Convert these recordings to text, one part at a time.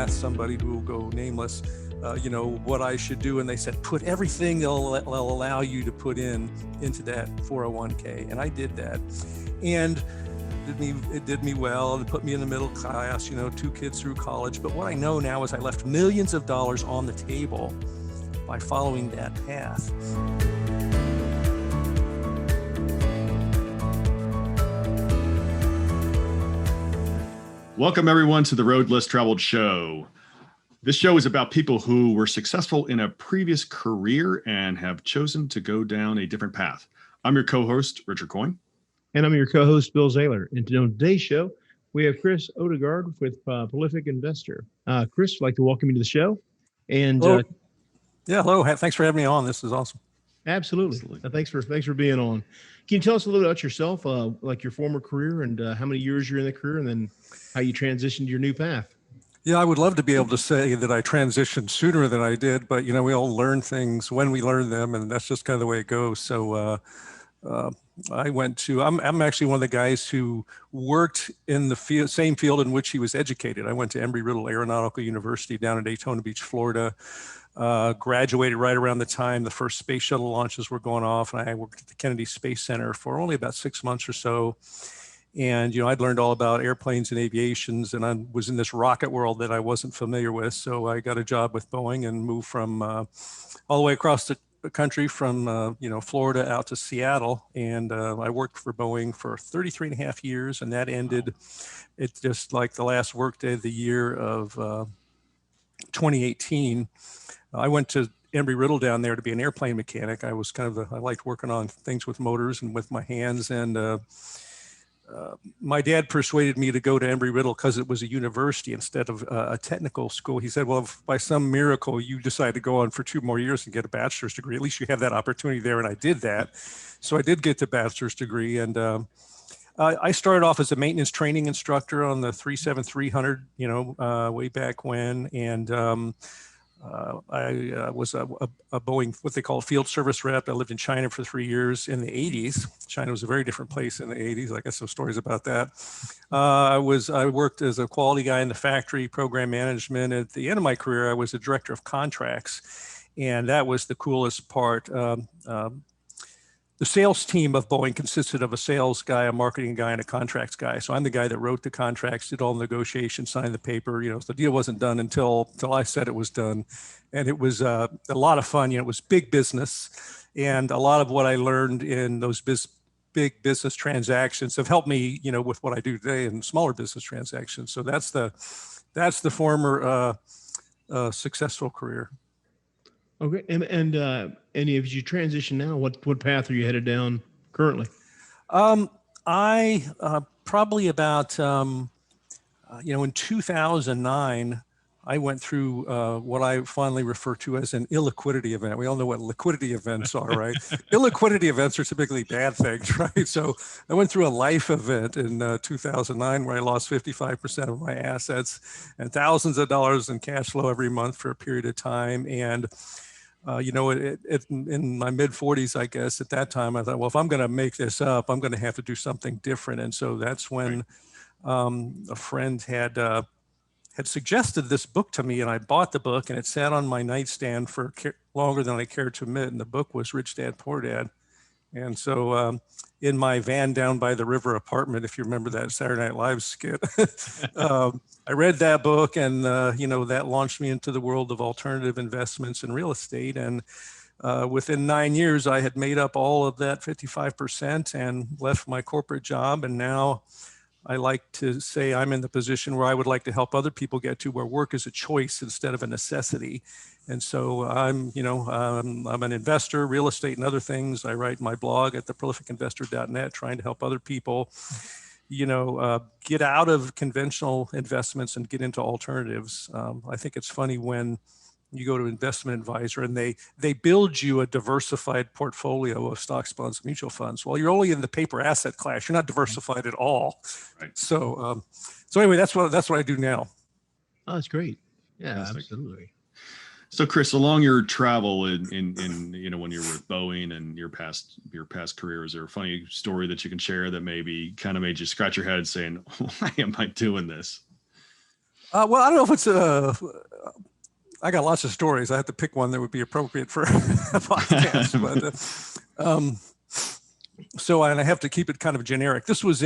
asked somebody who will go nameless, what I should do. And they said, put everything they'll allow you to put into that 401k. And I did that. And it did me well and put me in the middle class, 2 kids through college. But what I know now is I left millions of dollars on the table by following that path. Welcome, everyone, to the Road Less Traveled show. This show is about people who were successful in a previous career and have chosen to go down a different path. I'm your co-host, Richard Coyne. And I'm your co-host, Bill Zahller. And on today's show, we have Chris Odegard with Prolific Investor. Chris, I'd like to welcome you to the show. And hello. Thanks for having me on. This is awesome. Absolutely. Thanks for being on. Can you tell us a little about yourself, like your former career and how many years you're in the career, and then how you transitioned to your new path? Yeah, I would love to be able to say that I transitioned sooner than I did, but we all learn things when we learn them, and that's just kind of the way it goes. So I'm actually one of the guys who worked in the same field in which he was educated. I went to Embry-Riddle Aeronautical University down in Daytona Beach, Florida. Graduated right around the time the first space shuttle launches were going off, and I worked at the Kennedy Space Center for only about 6 months or so. And I'd learned all about airplanes and aviations, and I was in this rocket world that I wasn't familiar with. So I got a job with Boeing and moved from all the way across the country from Florida out to Seattle, and I worked for Boeing for 33 and a half years, and that ended. It's just like the last workday of the year of 2018. I went to Embry-Riddle down there to be an airplane mechanic. I was I liked working on things with motors and with my hands. And my dad persuaded me to go to Embry-Riddle because it was a university instead of a technical school. He said, well, if by some miracle you decide to go on for 2 more years and get a bachelor's degree, at least you have that opportunity there. And I did that. So I did get the bachelor's degree. And I started off as a maintenance training instructor on the 737-300, way back when. And I was a Boeing, what they call a field service rep. I lived in China for 3 years in the 80s. China was a very different place in the 80s. I got some stories about that. I worked as a quality guy in the factory, program management. At the end of my career, I was a director of contracts, and that was the coolest part. The sales team of Boeing consisted of a sales guy, a marketing guy, and a contracts guy. So I'm the guy that wrote the contracts, did all the negotiations, signed the paper. The deal wasn't done until I said it was done. And it was a lot of fun. It was big business. And a lot of what I learned in those big business transactions have helped me, with what I do today in smaller business transactions. So that's the former successful career. Okay. And if you transition now, what path are you headed down currently? I probably about, in 2009, I went through what I fondly refer to as an illiquidity event. We all know what liquidity events are, right? Illiquidity events are typically bad things, right? So I went through a life event in 2009 where I lost 55% of my assets and thousands of dollars in cash flow every month for a period of time. And in my mid 40s, I guess at that time, I thought, well, if I'm going to make this up, I'm going to have to do something different. And so that's when a friend had suggested this book to me, and I bought the book, and it sat on my nightstand for longer than I cared to admit. And the book was Rich Dad, Poor Dad. And so in my van down by the river apartment, if you remember that Saturday Night Live skit, I read that book, and that launched me into the world of alternative investments and real estate. And within 9 years, I had made up all of that 55% and left my corporate job. And now I like to say I'm in the position where I would like to help other people get to, where work is a choice instead of a necessity. And so I'm an investor, real estate and other things. I write my blog at theprolificinvestor.net, trying to help other people, get out of conventional investments and get into alternatives. I think it's funny when you go to an investment advisor and they build you a diversified portfolio of stocks, bonds, mutual funds. Well, you're only in the paper asset class. You're not diversified at all. Right. So anyway, that's what I do now. Oh, that's great. Yeah, absolutely. So Chris, along your travel in when you were with Boeing and your past career, is there a funny story that you can share that maybe kind of made you scratch your head saying, why am I doing this? Well, I don't know if it's I got lots of stories. I have to pick one that would be appropriate for a podcast. But so and I have to keep it kind of generic. This was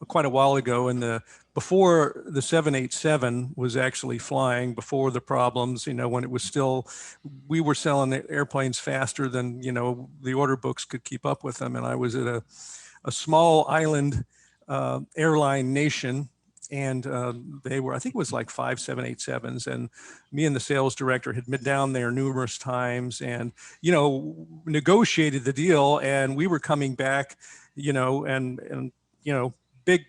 quite a while ago, before the 787 was actually flying, before the problems. When it was still, we were selling airplanes faster than the order books could keep up with them, and I was at a small island airline nation. And they were, I think it was like 5 787s. And me and the sales director had been down there numerous times and, negotiated the deal. And we were coming back, and big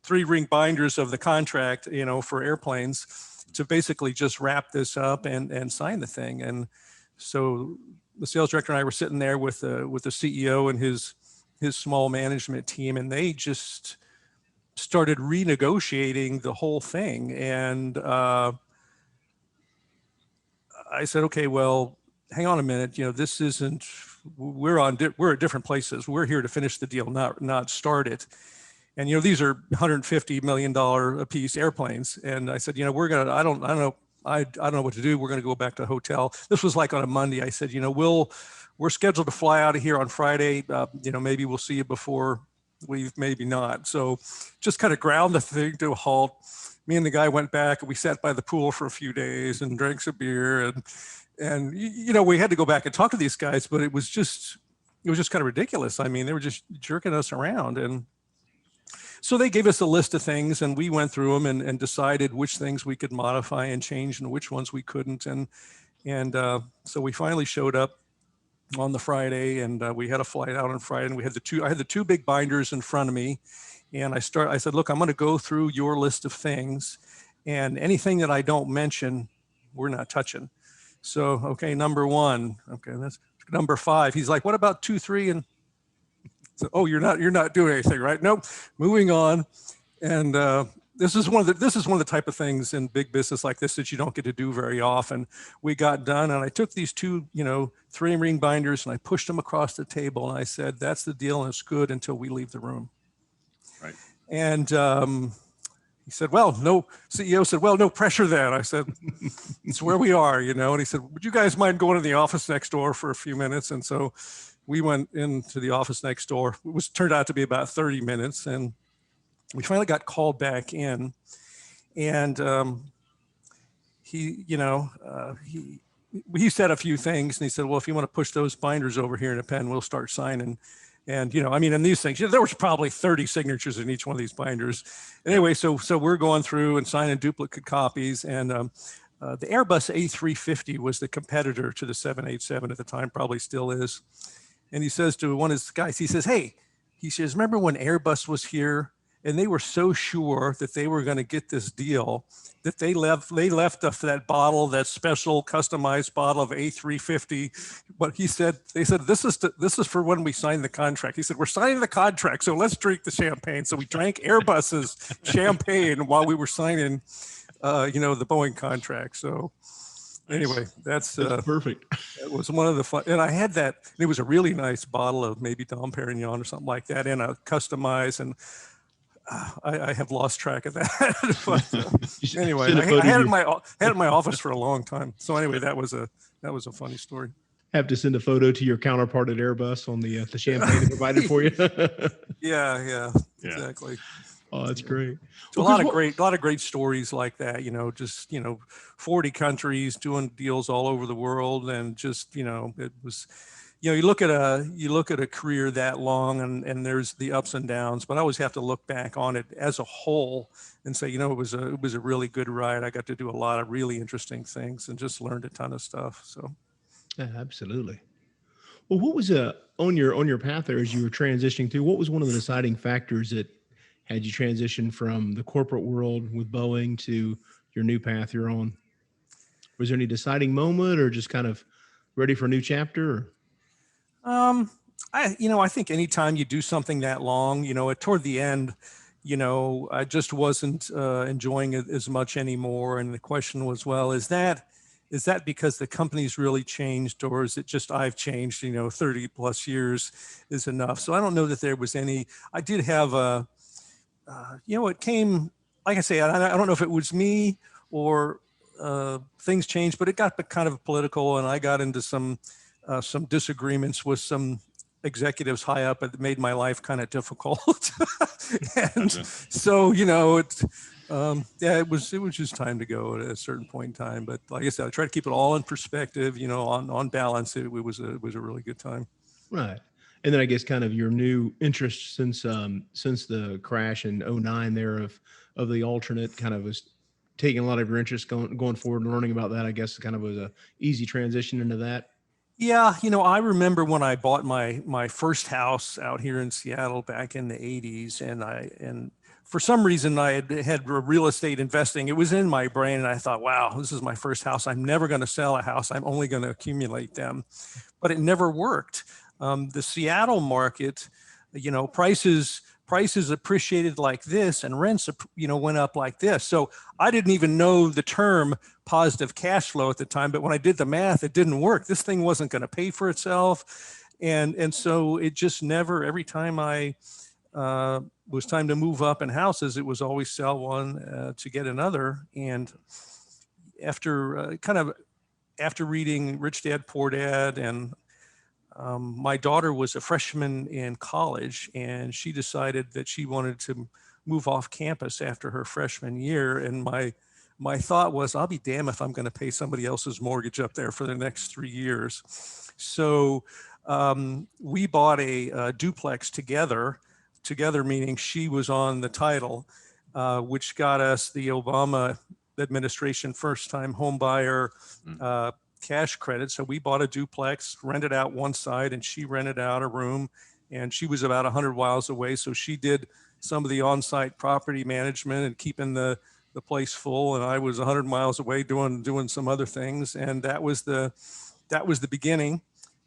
3-ring binders of the contract, for airplanes to basically just wrap this up and sign the thing. And so the sales director and I were sitting there with the CEO and his small management team, and they just started renegotiating the whole thing. And I said, okay, well, hang on a minute. This isn't, we're at different places. We're here to finish the deal, not start it. And, these are $150 million a piece airplanes. And I said, we're going to, I don't know what to do. We're going to go back to the hotel. This was like on a Monday. I said, we're scheduled to fly out of here on Friday. Maybe we'll see you before leave, maybe not. So just kind of ground the thing to a halt. Me and the guy went back and we sat by the pool for a few days and drank some beer. And we had to go back and talk to these guys, but it was just kind of ridiculous. I mean, they were just jerking us around. And so they gave us a list of things and we went through them and decided which things we could modify and change and which ones we couldn't. And so we finally showed up on the Friday, and we had a flight out on Friday, and I had the two big binders in front of me, and I said, look, I'm going to go through your list of things, and anything that I don't mention, we're not touching. So, okay, number 1, okay, that's number 5. He's like, what about 2, 3, and so, oh, you're not doing anything, right? Nope. Moving on, and this is one of the type of things in big business like this that you don't get to do very often. We got done, and I took these 2, 3-ring binders, and I pushed them across the table, and I said, "That's the deal, and it's good until we leave the room." Right. And he said, CEO said, "Well, no pressure then." I said, "It's where we are, And he said, "Would you guys mind going to the office next door for a few minutes?" And so we went into the office next door. It turned out to be about 30 minutes, and we finally got called back in, and he said a few things, and he said, "Well, if you want to push those binders over here in a pen, we'll start signing." And in these things, there was probably 30 signatures in each one of these binders. Anyway, so we're going through and signing duplicate copies, and the Airbus A350 was the competitor to the 787 at the time, probably still is. And he says to one of his guys, he says, "Hey," he says, "remember when Airbus was here? And they were so sure that they were going to get this deal that they left us that bottle, that special customized bottle of A350. But they said, this is for when we sign the contract." He said, "We're signing the contract, so let's drink the champagne." So we drank Airbus's champagne while we were signing, the Boeing contract. So anyway, that's perfect. It was one of the fun, and I had that. It was a really nice bottle of maybe Dom Perignon or something like that, and a customized and. I have lost track of that. But anyway, I had it in my office for a long time. So anyway, that was a funny story. Have to send a photo to your counterpart at Airbus on the champagne they provided for you. Yeah, exactly. Oh, that's great. So a lot of great stories like that. Just 40 countries doing deals all over the world, and just it was. You look at a career that long, and there's the ups and downs, but I always have to look back on it as a whole and say, it was a really good ride. I got to do a lot of really interesting things and just learned a ton of stuff. So, yeah, absolutely. Well, what was on your path there as you were transitioning through? What was one of the deciding factors that had you transition from the corporate world with Boeing to your new path you're on? Was there any deciding moment, or just kind of ready for a new chapter? Or? I think anytime you do something that long, toward the end, I just wasn't enjoying it as much anymore. And the question was, well, is that because the company's really changed, or is it just I've changed? 30 plus years is enough. So I don't know that there was any. I did have it came like I say, I don't know if it was me or things changed, but it got kind of political, and I got into some disagreements with some executives high up that made my life kind of difficult. And Gotcha. so, yeah, it was just time to go at a certain point in time. But like I said, I try to keep it all in perspective, on balance. It was a really good time. Right. And then I guess kind of your new interest since the crash in '09 there of the alternate kind of was taking a lot of your interest going forward and learning about that, I guess kind of was a easy transition into that. Yeah, I remember when I bought my first house out here in Seattle back in the 80s, and for some reason I had real estate investing. It was in my brain, and I thought, wow, this is my first house. I'm never going to sell a house. I'm only going to accumulate them. But it never worked. The Seattle market, prices appreciated like this, and rents, went up like this. So I didn't even know the term positive cash flow at the time, but when I did the math, it didn't work. This thing wasn't going to pay for itself. And so it just never, every time I was time to move up in houses, it was always sell one to get another. And after after reading Rich Dad, Poor Dad, and my daughter was a freshman in college, and she decided that she wanted to move off campus after her freshman year. And my thought was, I'll be damned if I'm going to pay somebody else's mortgage up there for the next 3 years. So we bought a duplex together meaning she was on the title, which got us the Obama administration first-time home buyer cash credit. So we bought a duplex, rented out one side, and she rented out a room. And she was about 100 miles away, so she did some of the on-site property management and keeping the place full. And I was 100 miles away doing some other things. And that was the beginning.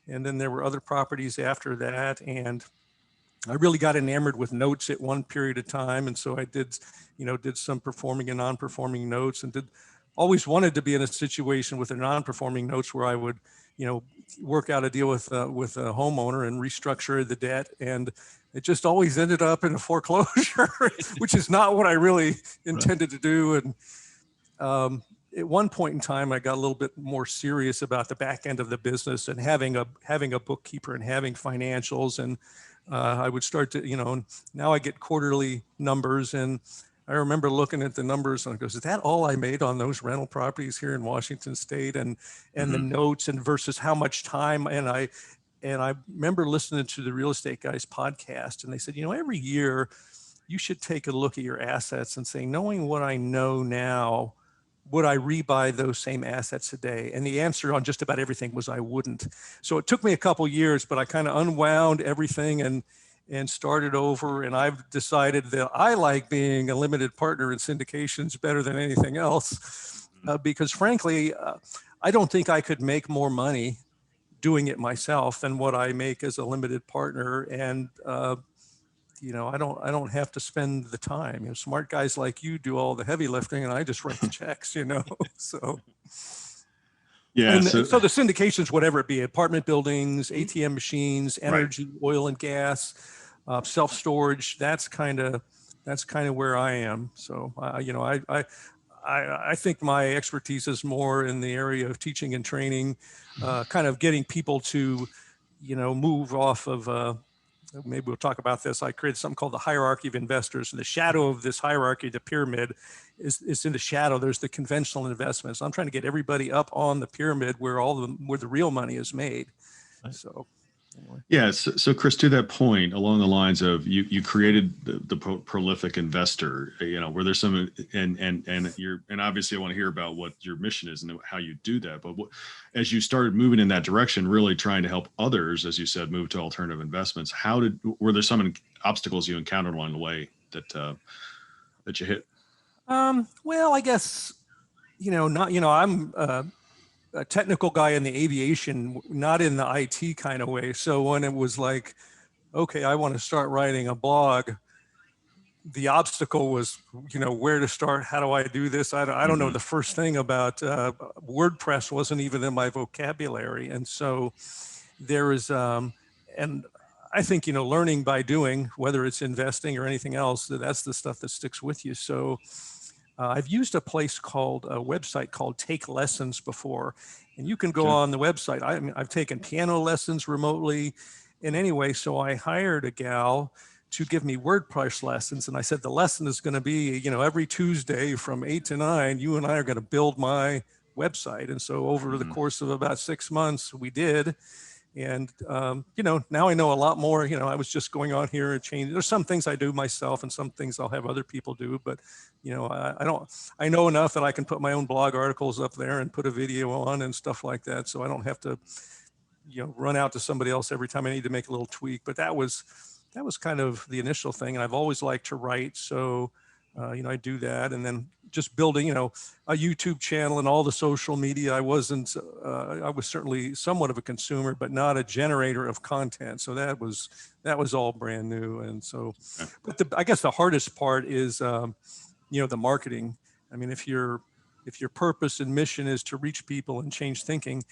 And then there were other properties after that. And I really got enamored with notes at one period of time. And so I did some performing and non-performing notes, and always wanted to be in a situation with a non-performing notes where I would, work out a deal with a homeowner and restructure the debt. And it just always ended up in a foreclosure, which is not what I really intended to do. And at one point in time, I got a little bit more serious about the back end of the business and having a bookkeeper and having financials. And I would start to, now I get quarterly numbers, and I remember looking at the numbers and I goes, is that all I made on those rental properties here in Washington State, and the notes, and versus how much time? And I remember listening to the Real Estate Guys podcast, and they said, every year you should take a look at your assets and say, knowing what I know now, would I rebuy those same assets today? And the answer on just about everything was I wouldn't. So it took me a couple years, but I kind of unwound everything and started over. And I've decided that I like being a limited partner in syndications better than anything else, because frankly, I don't think I could make more money doing it myself than what I make as a limited partner. And I don't have to spend the time. Smart guys like you do all the heavy lifting, and I just write the checks. So. Yeah. And so the syndications, whatever it be, apartment buildings, ATM machines, energy, oil and gas, self-storage, that's kind of where I am. So, I think my expertise is more in the area of teaching and training, kind of getting people to, move off of, maybe we'll talk about this. I created something called the hierarchy of investors. And the shadow of this hierarchy, the pyramid, is in the shadow. There's the conventional investments. I'm trying to get everybody up on the pyramid where where the real money is made. So, anyway. Yeah. So Chris, to that point, along the lines of you created the prolific investor, where there's some, and obviously I want to hear about what your mission is and how you do that. But as you started moving in that direction, really trying to help others, as you said, move to alternative investments, were there some obstacles you encountered along the way that you hit? Well, I guess, I'm a technical guy in the aviation, not in the IT kind of way. So when it was like, okay, I want to start writing a blog, the obstacle was, where to start? How do I do this? I don't know. The first thing about WordPress wasn't even in my vocabulary. And so there is, and I think, learning by doing, whether it's investing or anything else, that's the stuff that sticks with you. So I've used a website called Take Lessons before, and you can go on the website. I mean, I've taken piano lessons remotely. And anyway, so I hired a gal to give me WordPress lessons. And I said, the lesson is going to be, every Tuesday from 8 to 9, you and I are going to build my website. And so over the course of about 6 months, we did. And, now I know a lot more. I was just going on here and changing. There's some things I do myself and some things I'll have other people do. But, I know enough that I can put my own blog articles up there and put a video on and stuff like that. So I don't have to, run out to somebody else every time I need to make a little tweak. But that was kind of the initial thing. And I've always liked to write. So, I do that. And then just building, a YouTube channel and all the social media. I was certainly somewhat of a consumer, but not a generator of content. So that was all brand new. And so, but I guess the hardest part is, the marketing. I mean, if your purpose and mission is to reach people and change thinking,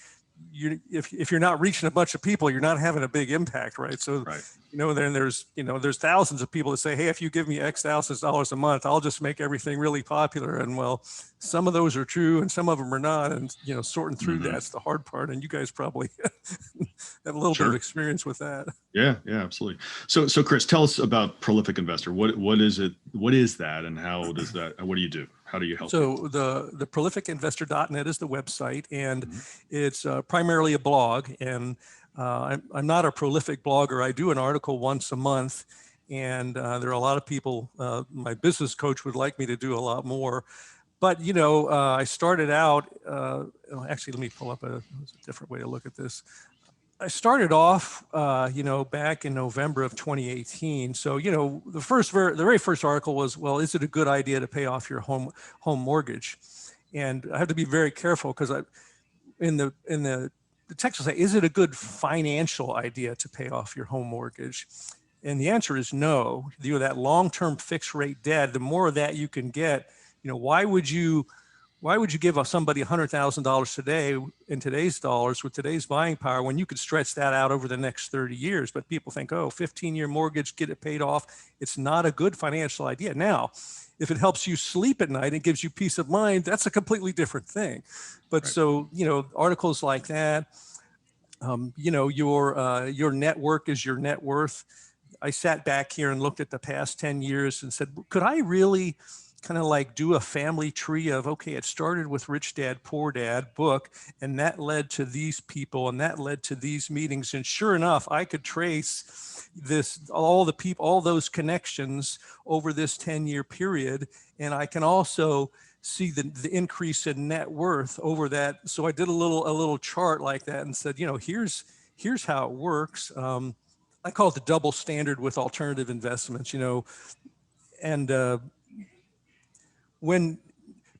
if you're not reaching a bunch of people, you're not having a big impact, right? So, then there's thousands of people that say, hey, if you give me X thousands dollars a month, I'll just make everything really popular. And well, some of those are true and some of them are not. And, sorting through that's the hard part. And you guys probably have a little bit of experience with that. Yeah, absolutely. So Chris, tell us about Prolific Investor. What is it? What is that? And how does that, what do you do? How do you help? So the prolificinvestor.net is the website, and it's primarily a blog. And I'm not a prolific blogger. I do an article once a month, and there are a lot of people. My business coach would like me to do a lot more, but I started out. Actually, let me pull up a different way to look at this. I started off, back in November of 2018. So, the very first article was, well, is it a good idea to pay off your home mortgage? And I have to be very careful because in the text will say, is it a good financial idea to pay off your home mortgage? And the answer is no. That long-term fixed rate debt, the more of that you can get, why would you give somebody $100,000 today in today's dollars with today's buying power when you could stretch that out over the next 30 years? But people think, 15-year mortgage, get it paid off. It's not a good financial idea. Now, if it helps you sleep at night and gives you peace of mind, that's a completely different thing. But so, articles like that, your network is your net worth. I sat back here and looked at the past 10 years and said, could I really kind of like do a family tree of, okay, it started with Rich Dad, Poor Dad book, and that led to these people, and that led to these meetings. And sure enough, I could trace all those connections over this 10-year period. And I can also see the increase in net worth over that. So I did a little chart like that and said, here's how it works. I call it the double standard with alternative investments, and when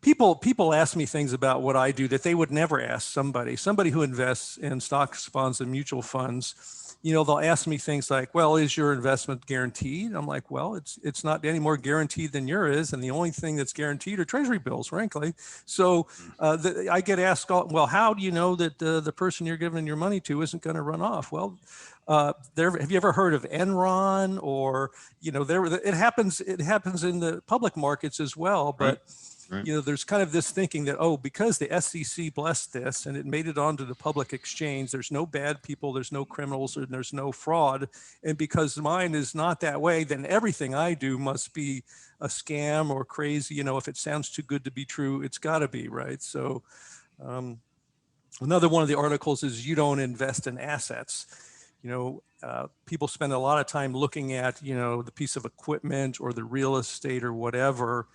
people ask me things about what I do that they would never ask somebody who invests in stocks, bonds, and mutual funds, they'll ask me things like, well, is your investment guaranteed? I'm like, well, it's not any more guaranteed than yours is. And the only thing that's guaranteed are treasury bills, frankly. So I get asked, well, how do you know that the person you're giving your money to isn't going to run off? Well, have you ever heard of Enron? Or it happens in the public markets as well. But Right. There's kind of this thinking that, because the SEC blessed this and it made it onto the public exchange, there's no bad people, there's no criminals, and there's no fraud. And because mine is not that way, then everything I do must be a scam or crazy. If it sounds too good to be true, it's got to be, right? So another one of the articles is you don't invest in assets. People spend a lot of time looking at, the piece of equipment or the real estate or whatever.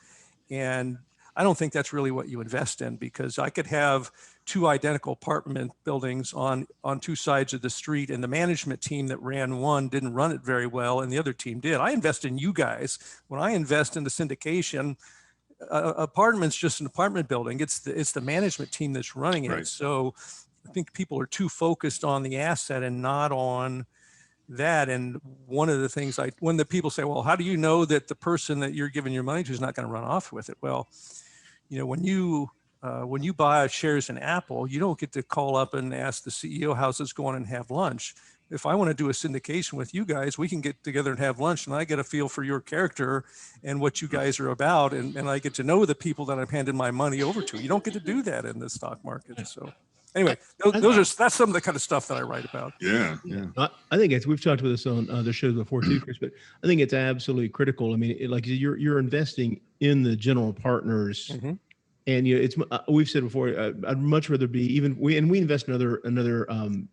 And I don't think that's really what you invest in, because I could have two identical apartment buildings on two sides of the street, and the management team that ran one didn't run it very well and the other team did. I invest in you guys. When I invest in the syndication, apartment's just an apartment building. It's the management team that's running it. Right. So I think people are too focused on the asset and not on that. And one of the things when the people say, well, how do you know that the person that you're giving your money to is not going to run off with it? Well, when you buy shares in Apple, you don't get to call up and ask the CEO how's this going and have lunch. if I want to do a syndication with you guys, we can get together and have lunch, and I get a feel for your character and what you guys are about. And I get to know the people that I've handed my money over to. You don't get to do that in the stock market. So anyway, that's some of the kind of stuff that I write about. Yeah. I think we've talked about this on other shows before too, Chris, but I think it's absolutely critical. I mean, like you're investing in the general partners. Mm-hmm. And it's we've said before, I'd much rather be we invest in another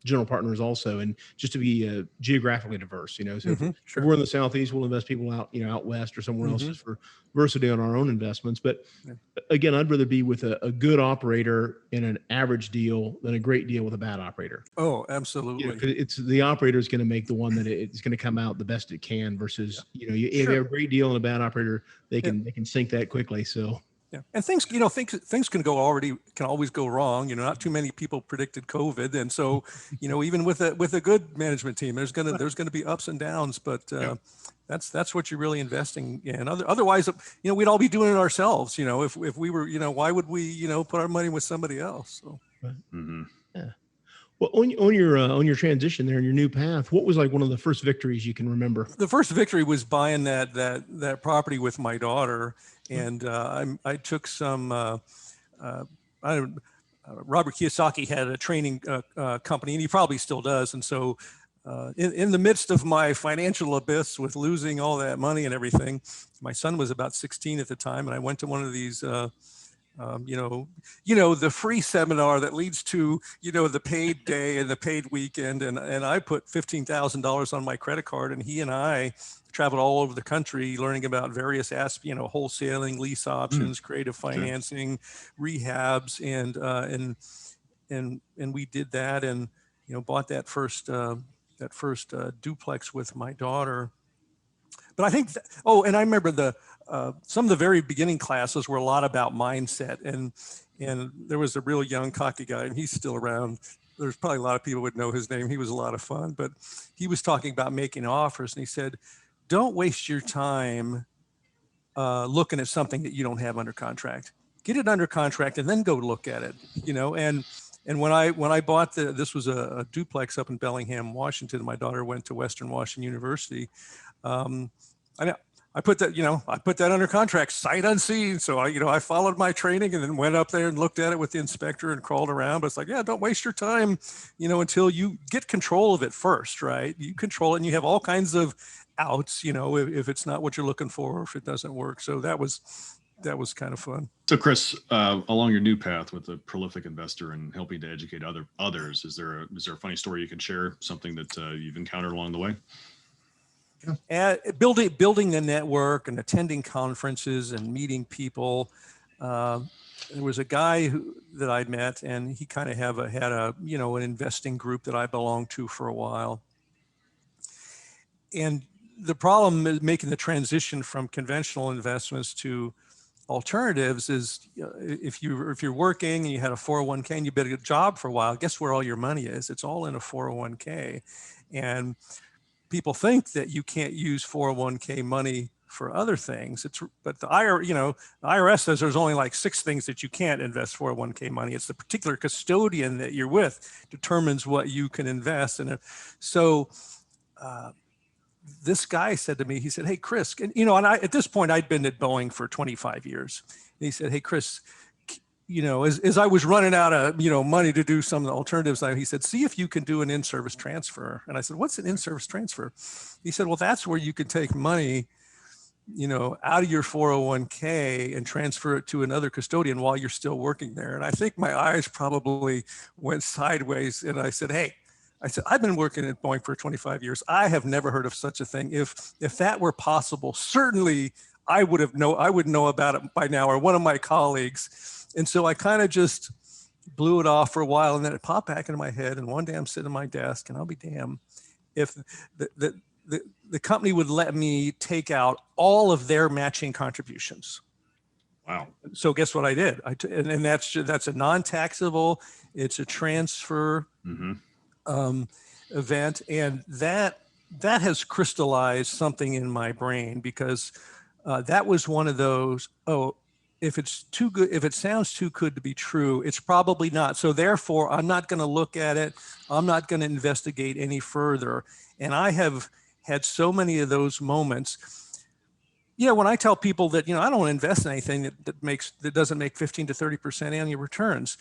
general partners also, and just to be geographically diverse. So Mm-hmm. if we're in the Southeast, we'll invest people out west or somewhere else just for diversity on our own investments. But again, I'd rather be with a good operator in an average deal than a great deal with a bad operator. Oh, absolutely. 'Cause it's the operator is going to make the one that it's going to come out the best it can versus if you have a great deal and a bad operator, they can sink that quickly. So. Yeah, and things can always go wrong. Not too many people predicted COVID, and so even with a good management team, there's gonna be ups and downs. But that's what you're really investing in. Otherwise, we'd all be doing it ourselves. If we were, why would we, put our money with somebody else? So. Mm-hmm. Yeah. Well, on your transition there in your new path, what was like one of the first victories you can remember? The first victory was buying that property with my daughter, and I took some. Robert Kiyosaki had a training company, and he probably still does. And so, in the midst of my financial abyss with losing all that money and everything, my son was about 16 at the time, and I went to one of these. The free seminar that leads to, the paid day and the paid weekend. And I put $15,000 on my credit card, and he and I traveled all over the country learning about various aspects, wholesaling, lease options, creative financing, rehabs. And we did that and, bought that first duplex with my daughter. But I think, and I remember some of the very beginning classes were a lot about mindset, and there was a real young cocky guy, and he's still around. There's probably a lot of people would know his name. He was a lot of fun, but he was talking about making offers, and he said, "Don't waste your time looking at something that you don't have under contract. Get it under contract, and then go look at it." And when I bought this was a duplex up in Bellingham, Washington. My daughter went to Western Washington University. I put that under contract sight unseen. So I followed my training and then went up there and looked at it with the inspector and crawled around. But it's like, don't waste your time, until you get control of it first, right? You control it and you have all kinds of outs, if it's not what you're looking for, or if it doesn't work. So that was kind of fun. So Chris, along your new path with a prolific investor and helping to educate others, is there a funny story you can share, something that you've encountered along the way? Building the network and attending conferences and meeting people. There was a guy that I'd met, and he kind of had an investing group that I belonged to for a while. And the problem is making the transition from conventional investments to alternatives is, if you're working and you had a 401k and you've been at a job for a while, guess where all your money is? It's all in a 401k. And people think that you can't use 401k money for other things. But the IRS says there's only like 6 things that you can't invest 401k money. It's the particular custodian that you're with determines what you can invest. And so this guy said to me, he said, "Hey, Chris," and at this point I'd been at Boeing for 25 years. And he said, "Hey, Chris, as I was running out of, money to do some of the alternatives, he said, see if you can do an in-service transfer." And I said, "What's an in-service transfer?" He said, "Well, that's where you can take money, out of your 401k and transfer it to another custodian while you're still working there." And I think my eyes probably went sideways. And I said, "I've been working at Boeing for 25 years. I have never heard of such a thing. If that were possible, certainly I would know about it by now, or one of my colleagues." And so I kind of just blew it off for a while, and then it popped back into my head. And one day I'm sitting at my desk, and I'll be damned if the company would let me take out all of their matching contributions. Wow. So guess what I did? And that's a non-taxable, it's a transfer event. And that has crystallized something in my brain, because that was one of those, if it's too good, if it sounds too good to be true, it's probably not. So therefore, I'm not going to look at it. I'm not going to investigate any further. And I have had so many of those moments. When I tell people that, I don't want to invest in anything that doesn't make 15 to 30% annual returns,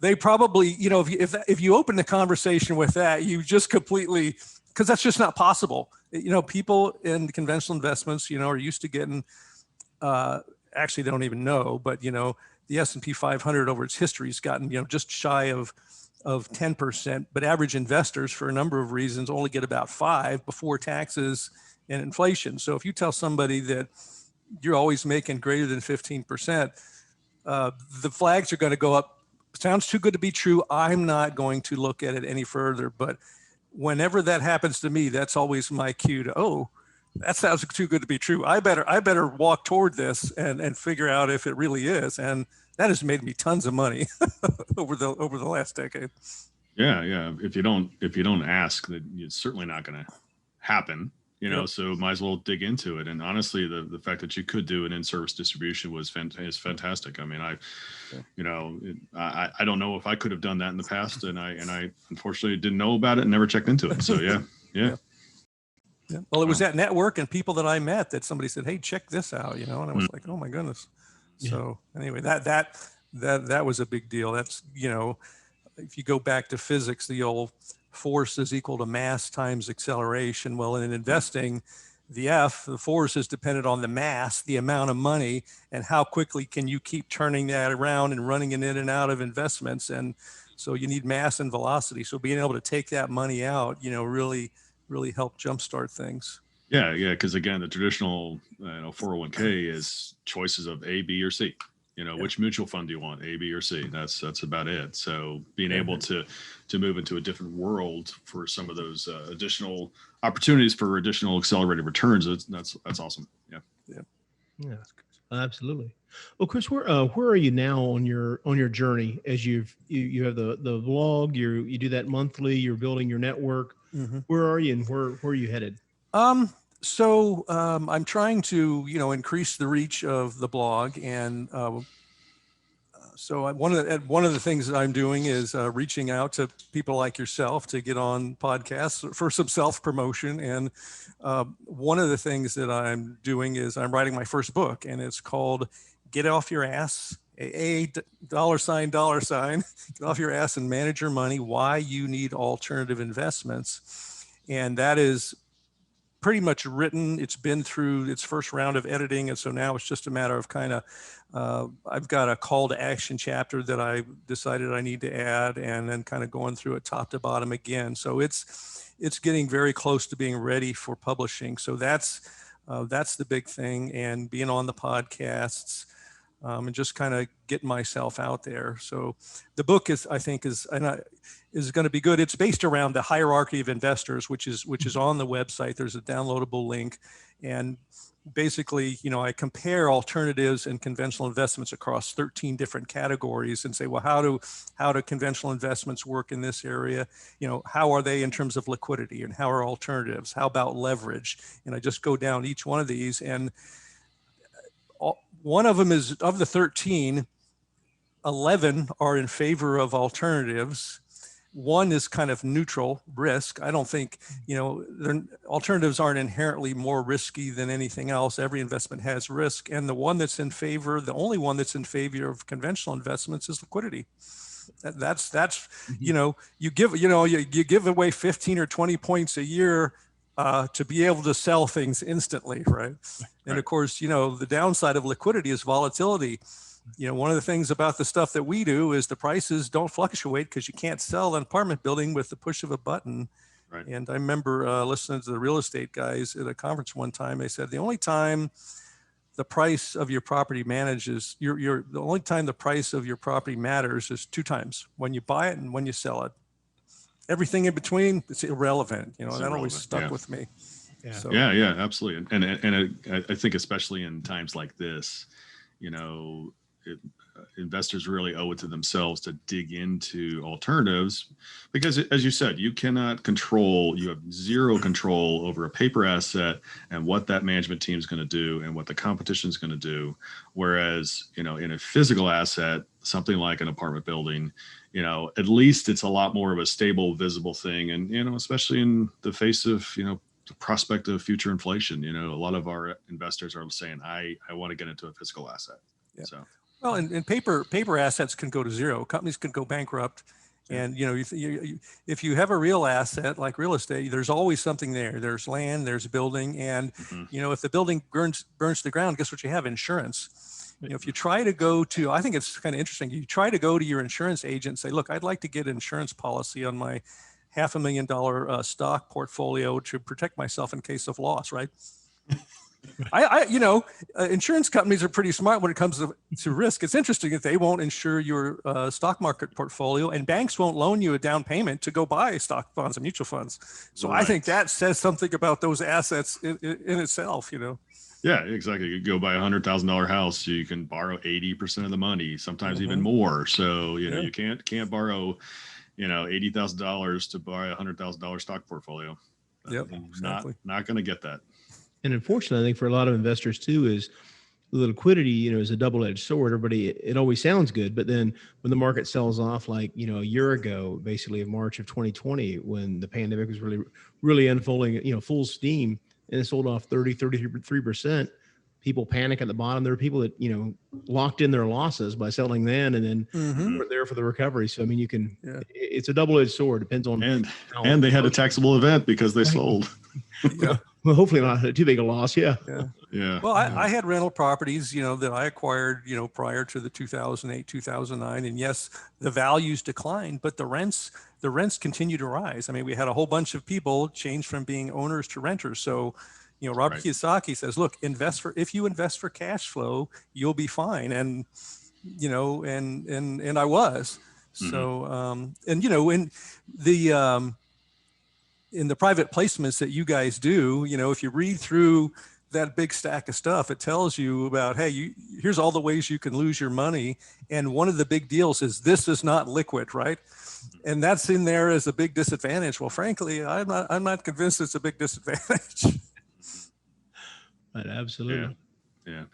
they probably, if you open the conversation with that, you just completely, because that's just not possible. People in conventional investments, are used to getting, actually they don't even know, but the S&P 500 over its history has gotten just shy of 10%, but average investors, for a number of reasons, only get about 5% before taxes and inflation. So if you tell somebody that you're always making greater than 15%, the flags are going to go up. Sounds too good to be true. I'm not going to look at it any further. But whenever that happens to me, that's always my cue to, that sounds too good to be true. I better walk toward this and figure out if it really is. And that has made me tons of money over the last decade. Yeah. If you don't ask, that it's certainly not going to happen. So might as well dig into it. And honestly, the fact that you could do an in-service distribution is fantastic. I mean, I don't know if I could have done that in the past, and I unfortunately didn't know about it and never checked into it. So yeah. Well, it was that network and people that I met that somebody said, "Hey, check this out," and I was like, "Oh my goodness." So anyway, that was a big deal. That's, if you go back to physics, the old force is equal to mass times acceleration. Well, in investing, the force is dependent on the mass, the amount of money, and how quickly can you keep turning that around and running it in and out of investments. And so you need mass and velocity. So being able to take that money out, really help jumpstart things. Yeah. Because again, the traditional 401k is choices of A, B, or C. Which mutual fund do you want, A, B, or C? That's about it. So being able to move into a different world for some of those additional opportunities for additional accelerated returns, that's awesome. Yeah, absolutely. Well, Chris, where are you now on your journey as you have the vlog, you do that monthly, you're building your network. Mm-hmm. Where are you and where are you headed? So I'm trying to, increase the reach of the blog, and so one of the things that I'm doing is reaching out to people like yourself to get on podcasts for some self-promotion. And one of the things that I'm doing is I'm writing my first book, and it's called "Get Off Your Ass." $, get off your ass and manage your money. Why you need alternative investments, and that is pretty much written. It's been through its first round of editing. And so now it's just a matter of I've got a call to action chapter that I decided I need to add, and then kind of going through it top to bottom again. So it's getting very close to being ready for publishing. So that's the big thing, and being on the podcasts, and just kind of getting myself out there. So the book is going to be good. It's based around the hierarchy of investors, which is on the website. There's a downloadable link, and basically, I compare alternatives and conventional investments across 13 different categories and say, well, how do conventional investments work in this area? How are they in terms of liquidity, and how are alternatives? How about leverage? And I just go down each one of these, and one of them is, of the 13, 11 are in favor of alternatives. One is kind of neutral risk. I don't think, alternatives aren't inherently more risky than anything else. Every investment has risk. And the only one that's in favor of conventional investments is liquidity. That's you give away 15 or 20 points a year to be able to sell things instantly, right? And of course, the downside of liquidity is volatility. One of the things about the stuff that we do is the prices don't fluctuate because you can't sell an apartment building with the push of a button. Right. And I remember listening to the real estate guys at a conference one time. They said the only time the price of your property the only time the price of your property matters is 2 times: when you buy it and when you sell it. Everything in between, it's irrelevant. That always stuck with me. Yeah. So. Yeah, absolutely. And I think especially in times like this, investors really owe it to themselves to dig into alternatives, because as you said, you cannot control, you have zero control over a paper asset and what that management team is going to do and what the competition is going to do. Whereas, in a physical asset, something like an apartment building, at least it's a lot more of a stable, visible thing. And, especially in the face of, the prospect of future inflation, a lot of our investors are saying, I want to get into a physical asset. Yeah. So. Well, and paper assets can go to zero. Companies can go bankrupt. And, if you have a real asset like real estate, there's always something there. There's land, there's building. And, if the building burns to the ground, guess what you have? Insurance. If you try to go to, I think it's kind of interesting. You try to go to your insurance agent and say, look, I'd like to get an insurance policy on my $500,000 stock portfolio to protect myself in case of loss, right? Insurance companies are pretty smart when it comes to risk. It's interesting that they won't insure your stock market portfolio, and banks won't loan you a down payment to go buy stock bonds and mutual funds. So right. I think that says something about those assets in itself, Yeah, exactly. You go buy $100,000 house, you can borrow 80% of the money, sometimes even more. So, you can't borrow, $80,000 to buy a $100,000 stock portfolio. Yep, exactly. Not going to get that. And unfortunately, I think for a lot of investors too, is the liquidity, is a double-edged sword. It always sounds good, but then when the market sells off, like, a year ago, basically in March of 2020, when the pandemic was really, really unfolding, full steam, and it sold off 33%, people panic at the bottom. There are people that, locked in their losses by selling then, and then were there for the recovery. So, I mean, it's a double-edged sword. Depends on. And they had a taxable event because they sold. Yeah. Well, hopefully not too big a loss. Yeah. Well, I had rental properties, that I acquired, prior to the 2008, 2009. And yes, the values declined, but the rents continue to rise. I mean, we had a whole bunch of people change from being owners to renters. So, Robert Right. Kiyosaki says, look, if you invest for cash flow, you'll be fine. And, and I was. So, in the private placements that you guys do, if you read through that big stack of stuff, it tells you about, hey, here's all the ways you can lose your money. And one of the big deals is this is not liquid, right? And that's in there as a big disadvantage. Well, frankly, I'm not convinced it's a big disadvantage. Right, absolutely. Yeah.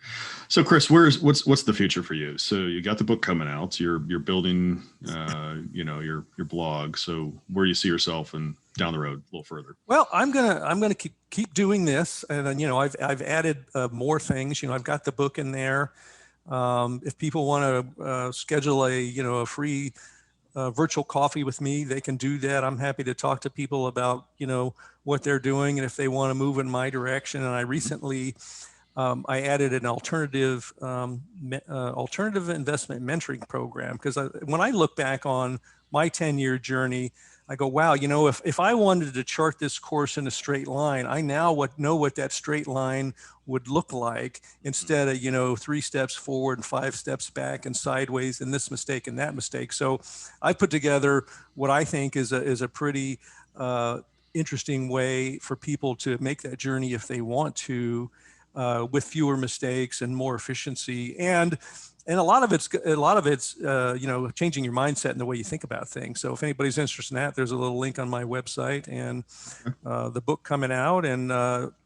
So Chris, what's the future for you? So you got the book coming out, you're building, your blog. So where do you see yourself and down the road a little further? Well, I'm gonna keep doing this, and then I've added more things. I've got the book in there. If people want to schedule a free virtual coffee with me, they can do that. I'm happy to talk to people about what they're doing and if they want to move in my direction. And I recently I added an alternative investment mentoring program, because when I look back on my 10-year journey, I go, wow, if I wanted to chart this course in a straight line, I now know what that straight line would look like, instead of, 3 steps forward and 5 steps back and sideways and this mistake and that mistake. So I put together what I think is a pretty interesting way for people to make that journey if they want to, with fewer mistakes and more efficiency. And a lot of it's changing your mindset and the way you think about things. So if anybody's interested in that, there's a little link on my website, and the book coming out. And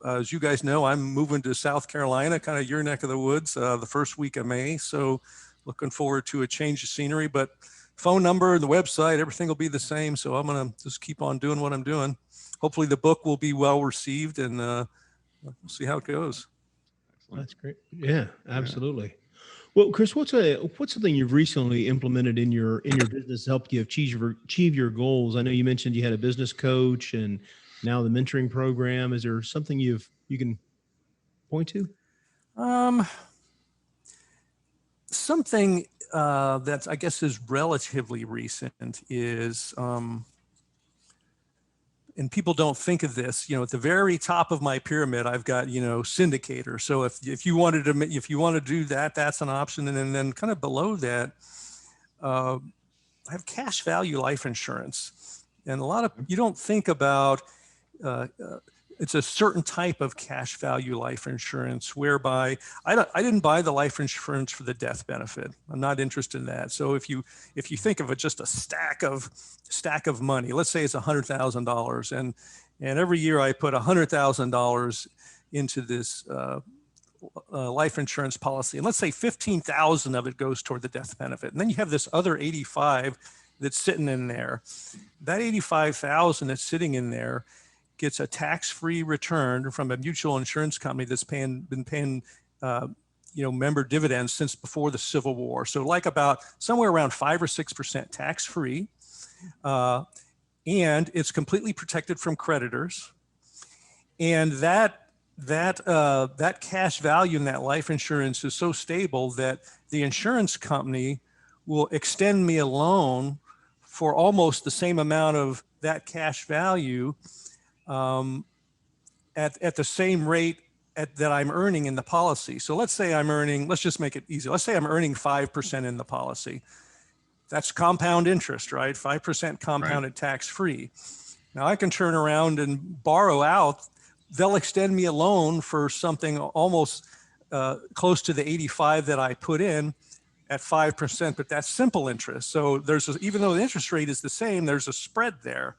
as you guys know, I'm moving to South Carolina, kind of your neck of the woods, the first week of May. So looking forward to a change of scenery, but phone number, the website, everything will be the same. So I'm going to just keep on doing what I'm doing. Hopefully the book will be well received, and we'll see how it goes. That's great. Yeah, absolutely. Well, Chris, what's something you've recently implemented in your business to help you achieve your goals? I know you mentioned you had a business coach and now the mentoring program. Is there something you can point to? Something that I guess is relatively recent is, and people don't think of this, at the very top of my pyramid, I've got, syndicator. So if you want to do that, that's an option. And then kind of below that, I have cash value life insurance. And you don't think about it's a certain type of cash value life insurance whereby I didn't buy the life insurance for the death benefit. I'm not interested in that. So if you think of it just a stack of money, let's say it's $100,000, and every year I put $100,000 into this life insurance policy, and let's say 15,000 of it goes toward the death benefit, and then you have this other 85 that's sitting in there. That 85,000 that's sitting in there gets a tax-free return from a mutual insurance company that's been paying member dividends since before the Civil War. So like about somewhere around 5 or 6% tax-free, and it's completely protected from creditors. And that cash value in that life insurance is so stable that the insurance company will extend me a loan for almost the same amount of that cash value at the same rate that I'm earning in the policy. So let's say I'm earning, let's just make it easy. Let's say I'm earning 5% in the policy. That's compound interest, right? 5% compounded tax-free. Now I can turn around and borrow out. They'll extend me a loan for something almost close to the 85 that I put in at 5%, but that's simple interest. So even though the interest rate is the same, there's a spread there.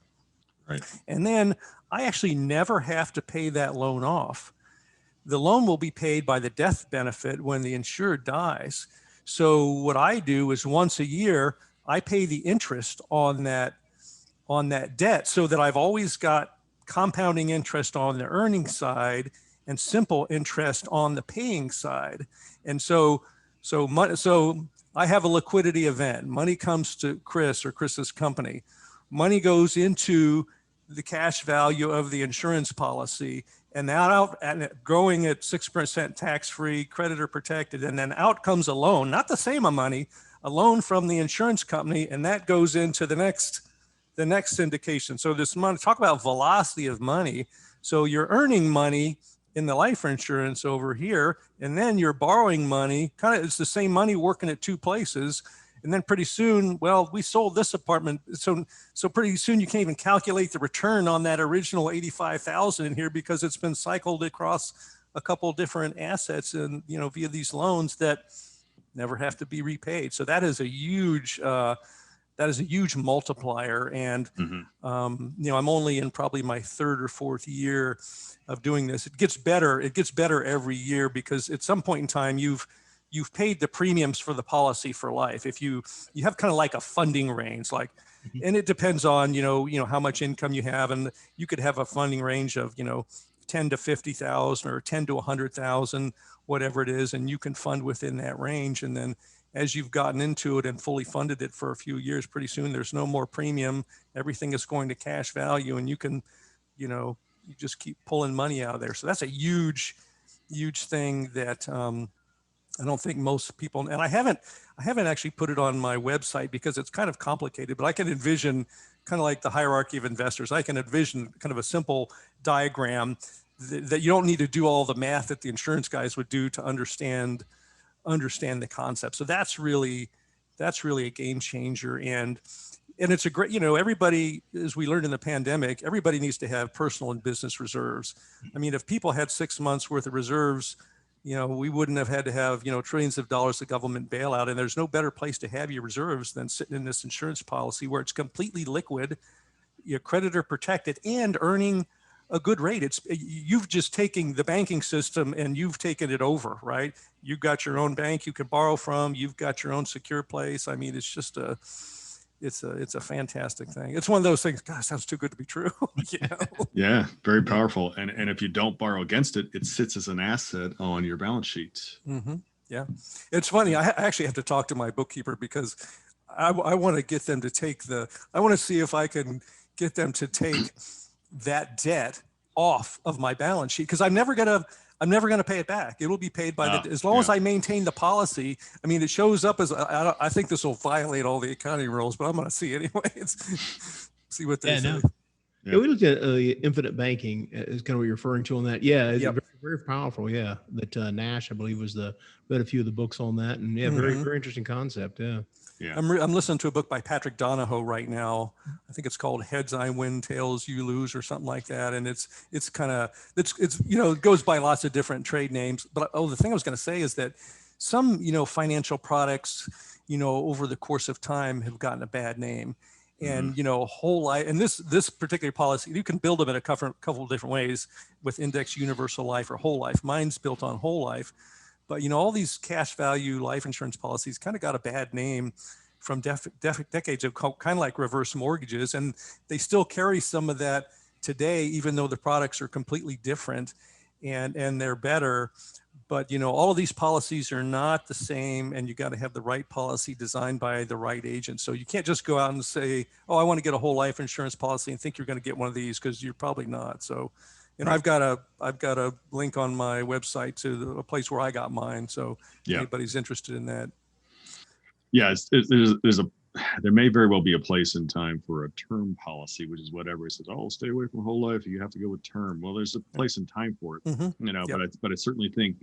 Right. And then I actually never have to pay that loan off. The loan will be paid by the death benefit when the insured dies. So what I do is once a year, I pay the interest on that debt, so that I've always got compounding interest on the earning side and simple interest on the paying side. And so I have a liquidity event. Money comes to Chris or Chris's company. Money goes into the cash value of the insurance policy, and out and growing at 6% tax-free, creditor protected, and then out comes a loan, not the same amount of money, a loan from the insurance company, and that goes into the next syndication. So this money, talk about velocity of money. So you're earning money in the life insurance over here, and then you're borrowing money. Kind of, it's the same money working at two places. And then pretty soon, well, we sold this apartment. So pretty soon you can't even calculate the return on that original 85,000 in here, because it's been cycled across a couple different assets and, via these loans that never have to be repaid. So that is a huge multiplier. And, I'm only in probably my third or fourth year of doing this. It gets better. It gets better every year, because at some point in time, you've paid the premiums for the policy for life. If you have kind of like a funding range, and it depends on, how much income you have. And you could have a funding range of, 10 to 50,000 or 10 to 100,000, whatever it is. And you can fund within that range. And then as you've gotten into it and fully funded it for a few years, pretty soon there's no more premium. Everything is going to cash value, and you can, you just keep pulling money out of there. So that's a huge, huge thing that, I don't think most people, and I haven't actually put it on my website because it's kind of complicated, but I can envision kind of like the hierarchy of investors. I can envision kind of a simple diagram that you don't need to do all the math that the insurance guys would do to understand the concept. So that's really a game changer. And it's a great, everybody, as we learned in the pandemic, everybody needs to have personal and business reserves. I mean, if people had 6 months worth of reserves, we wouldn't have had to have, trillions of dollars of government bailout. And there's no better place to have your reserves than sitting in this insurance policy where it's completely liquid, you're creditor protected, and earning a good rate. You've just taken the banking system and you've taken it over, right? You've got your own bank you can borrow from. You've got your own secure place. I mean, it's just it's a fantastic thing. It's one of those things, gosh, sounds too good to be true. Yeah, very powerful. And if you don't borrow against it, it sits as an asset on your balance sheet. Mm-hmm. Yeah. It's funny. I actually have to talk to my bookkeeper, because I want to get them to I want to see if I can get them to take that debt off of my balance sheet, because I'm never going to pay it back. It will be paid by as long as I maintain the policy. I mean, it shows up as, I think this will violate all the accounting rules, but I'm going to see anyway. See what they say. No. Yeah, we looked at infinite banking is kind of what you're referring to on that. Yeah, it's very, very powerful. Yeah, that Nash, I believe, read a few of the books on that, and very, very interesting concept. Yeah. Yeah. I'm listening to a book by Patrick Donahoe right now. I think it's called Heads I Win, Tails You Lose, or something like that. And it's it goes by lots of different trade names. But the thing I was going to say is that some, financial products, over the course of time have gotten a bad name. And, whole life, and this particular policy, you can build them in a couple of different ways with index universal life or whole life. Mine's built on whole life. But, all these cash value life insurance policies kind of got a bad name from decades of kind of like reverse mortgages. And they still carry some of that today, even though the products are completely different and they're better. But, all of these policies are not the same, and you got to have the right policy designed by the right agent. So you can't just go out and say, oh, I want to get a whole life insurance policy and think you're going to get one of these, because you're probably not. So, I've got a link on my website to a place where I got mine. So anybody's interested in that. Yeah, there may very well be a place and time for a term policy, which is what everybody says, oh, stay away from whole life, you have to go with term. Well, there's a place and time for it, but I certainly think,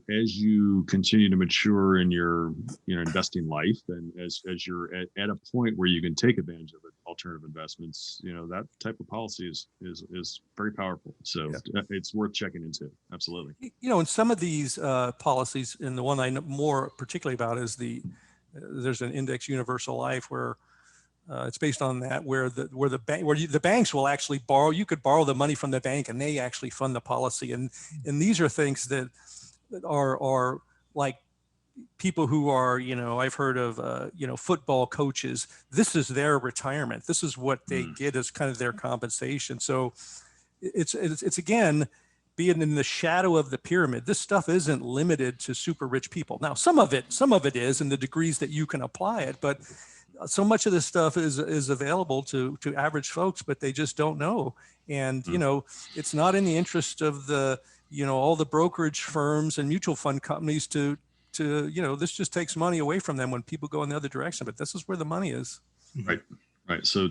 as you continue to mature in your, investing life, and as you're at a point where you can take advantage of it, alternative investments, that type of policy is very powerful. So it's worth checking into. Absolutely. In some of these policies, and the one I know more particularly about is there's an index universal life where it's based on that, where the banks will actually borrow. You could borrow the money from the bank, and they actually fund the policy. And these are things that are like people who are, I've heard of, football coaches. This is their retirement. This is what they get as kind of their compensation. So it's again, being in the shadow of the pyramid. This stuff isn't limited to super rich people. Now, some of it is, in the degrees that you can apply it, but so much of this stuff is available to average folks, but they just don't know. And, it's not in the interest of the, all the brokerage firms and mutual fund companies to, this just takes money away from them when people go in the other direction, but this is where the money is. Right. So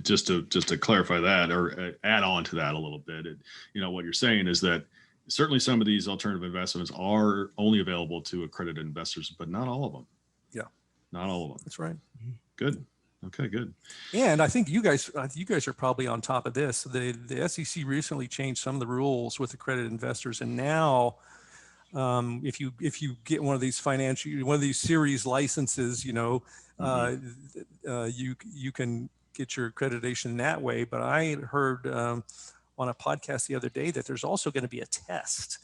just to clarify that, or add on to that a little bit, what you're saying is that certainly some of these alternative investments are only available to accredited investors, but not all of them. Yeah. Not all of them. That's right. Good. Okay, good. And I think you guys are probably on top of this. The SEC recently changed some of the rules with accredited investors, and now if you get one of these series licenses, you can get your accreditation that way. But I heard on a podcast the other day that there's also going to be a test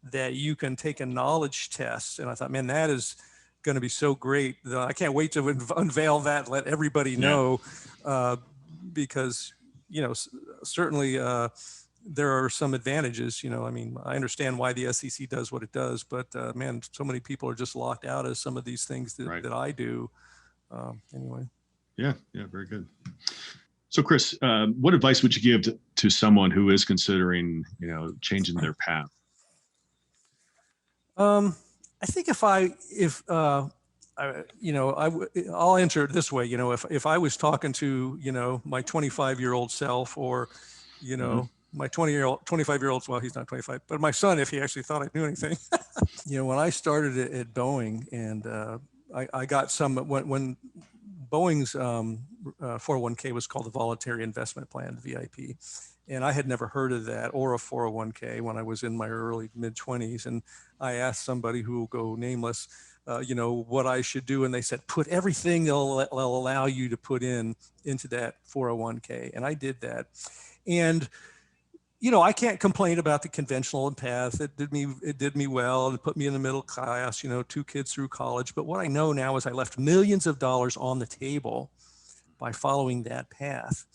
that you can take, a knowledge test, and I thought, man, that is going to be so great. I can't wait to unveil that, let everybody know, because certainly there are some advantages. I understand why the SEC does what it does, but man, so many people are just locked out of some of these things that I do. Anyway. Yeah, very good. So, Chris, what advice would you give to someone who is considering, changing their path? I think I'll answer it this way. If I was talking to, my 25-year-old self, or, my 25-year-old, well, he's not 25, but my son, if he actually thought I knew anything, when I started at Boeing, and I got some, when Boeing's 401k was called the Voluntary Investment Plan, VIP. And I had never heard of that, or a 401k, when I was in my early mid-20s. And I asked somebody who will go nameless, what I should do. And they said, put everything they'll allow you to put into that 401k. And I did that. And, I can't complain about the conventional path. It did me well, and put me in the middle class, 2 kids through college. But what I know now is I left millions of dollars on the table by following that path.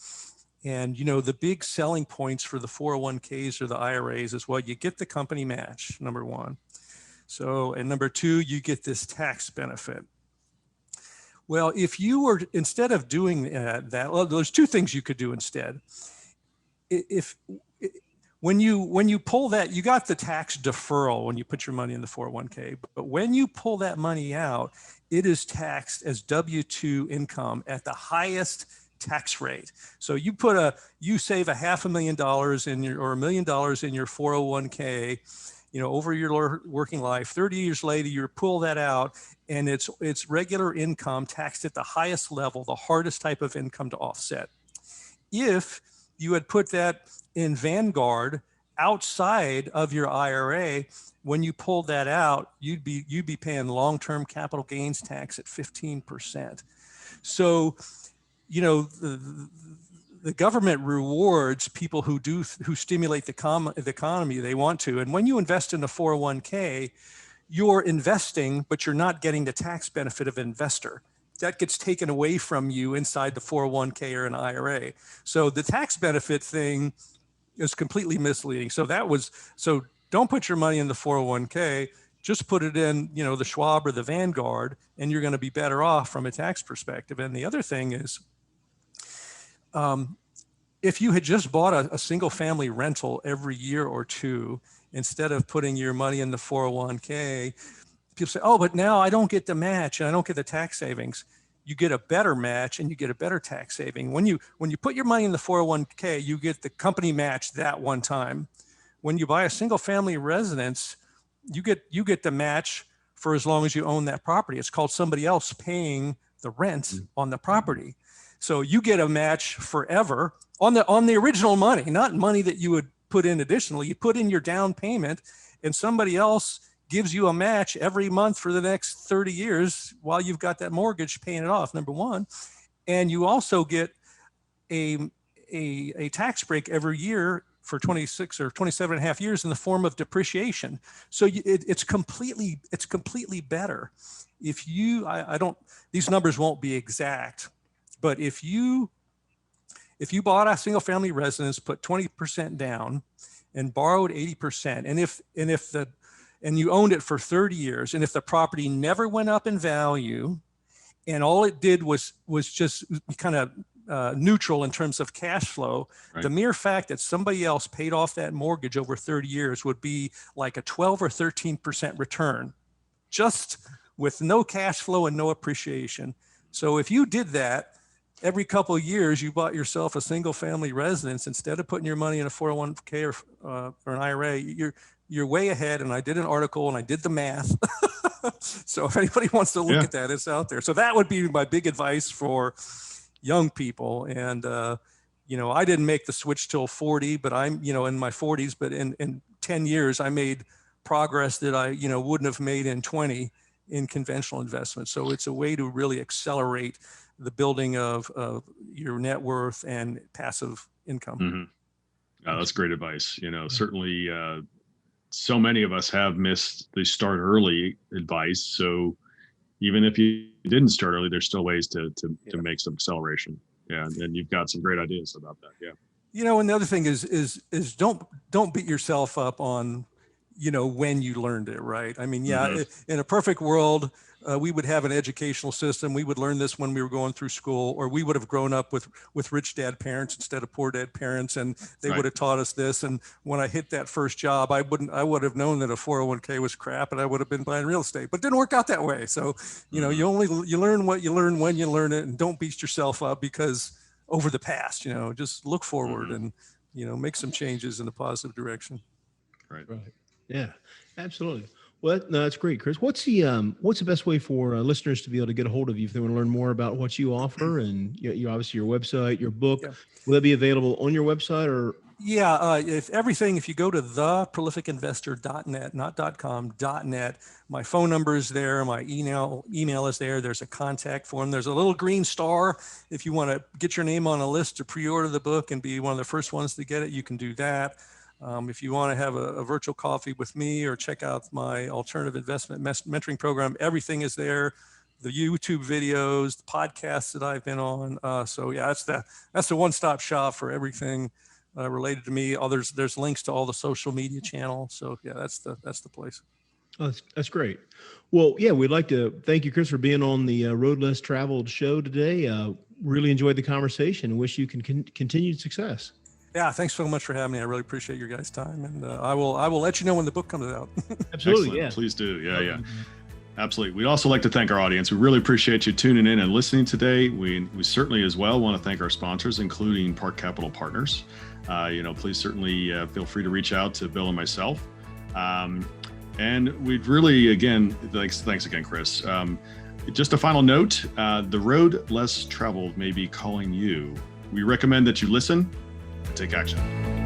And, the big selling points for the 401ks or the IRAs is, well, you get the company match, number one. So, and number two, you get this tax benefit. Well, if you were, instead of doing well, there's 2 things you could do instead. When you pull that, you got the tax deferral when you put your money in the 401k, but when you pull that money out, it is taxed as W-2 income at the highest tax rate. So you save $500,000 or $1 million in your 401k, over your working life, 30 years later, you pull that out, and it's regular income taxed at the highest level, the hardest type of income to offset. If you had put that in Vanguard outside of your IRA, when you pulled that out, you'd be paying long-term capital gains tax at 15%. So, the government rewards people who stimulate the economy they want to. And when you invest in a 401k, you're investing, but you're not getting the tax benefit of investor. That gets taken away from you inside the 401k or an IRA. So the tax benefit thing is completely misleading. So don't put your money in the 401k, just put it in, the Schwab or the Vanguard, and you're going to be better off from a tax perspective. And the other thing is, if you had just bought a single family rental every year or two, instead of putting your money in the 401k, people say, oh, but now I don't get the match and I don't get the tax savings. You get a better match and you get a better tax saving. When you put your money in the 401k, you get the company match that one time. When you buy a single family residence, you get the match for as long as you own that property. It's called somebody else paying the rent on the property. So you get a match forever on the original money, not money that you would put in additionally. You put in your down payment and somebody else gives you a match every month for the next 30 years while you've got that mortgage paying it off, number one. And you also get a tax break every year for 26 or 27 and a half years in the form of depreciation. So it's completely better. If you, these numbers won't be exact, but if you bought a single family residence, put 20% down and borrowed 80%, and you owned it for 30 years, and if the property never went up in value, and all it did was just kind of neutral in terms of cash flow, right, the mere fact that somebody else paid off that mortgage over 30 years would be like a 12 or 13% return, just with no cash flow and no appreciation. So if you did that, every couple of years, you bought yourself a single family residence, instead of putting your money in a 401k or an IRA, you're way ahead. And I did an article and I did the math. So if anybody wants to look at that, it's out there. So that would be my big advice for young people. And, I didn't make the switch till 40, but I'm, in my 40s, but in 10 years, I made progress that I, wouldn't have made in 20 in conventional investments. So it's a way to really accelerate the building of your net worth and passive income. Mm-hmm. That's great advice. Certainly so many of us have missed the start early advice. So even if you didn't start early, there's still ways to make some acceleration. Yeah. And you've got some great ideas about that. Yeah. And the other thing is don't beat yourself up on, when you learned it, right? I mean, in a perfect world, we would have an educational system. We would learn this when we were going through school, or we would have grown up with rich dad parents instead of poor dad parents, and they would have taught us this. And when I hit that first job, I would have known that a 401k was crap, and I would have been buying real estate. But it didn't work out that way. So, you learn what you learn when you learn it, and don't beat yourself up because over the past. Just look forward and make some changes in a positive direction. Right. Yeah, absolutely. Well, no, that's great, Chris. What's the best way for listeners to be able to get a hold of you if they want to learn more about what you offer, and you obviously your website, your book? Yeah. Will that be available on your website or? Yeah, if you go to theprolificinvestor.net, not .com, .net, my phone number is there, my email is there. There's a contact form. There's a little green star. If you want to get your name on a list to pre-order the book and be one of the first ones to get it, you can do that. If you want to have a virtual coffee with me or check out my alternative investment mentoring program, everything is there. The YouTube videos, the podcasts that I've been on. So yeah, that's the one-stop shop for everything related to me. There's links to all the social media channels. So yeah, that's the place. Oh, that's great. Well, yeah, we'd like to thank you, Chris, for being on the Road Less Traveled show today. Really enjoyed the conversation and wish you continued success. Yeah, thanks so much for having me. I really appreciate your guys' time, and I will let you know when the book comes out. Absolutely, excellent. Yeah. Please do. Yeah. Absolutely. We'd also like to thank our audience. We really appreciate you tuning in and listening today. We certainly as well want to thank our sponsors, including Park Capital Partners. Please certainly feel free to reach out to Bill and myself. And we'd really, again, thanks again, Chris. Just a final note, the road less traveled may be calling you. We recommend that you listen and take action.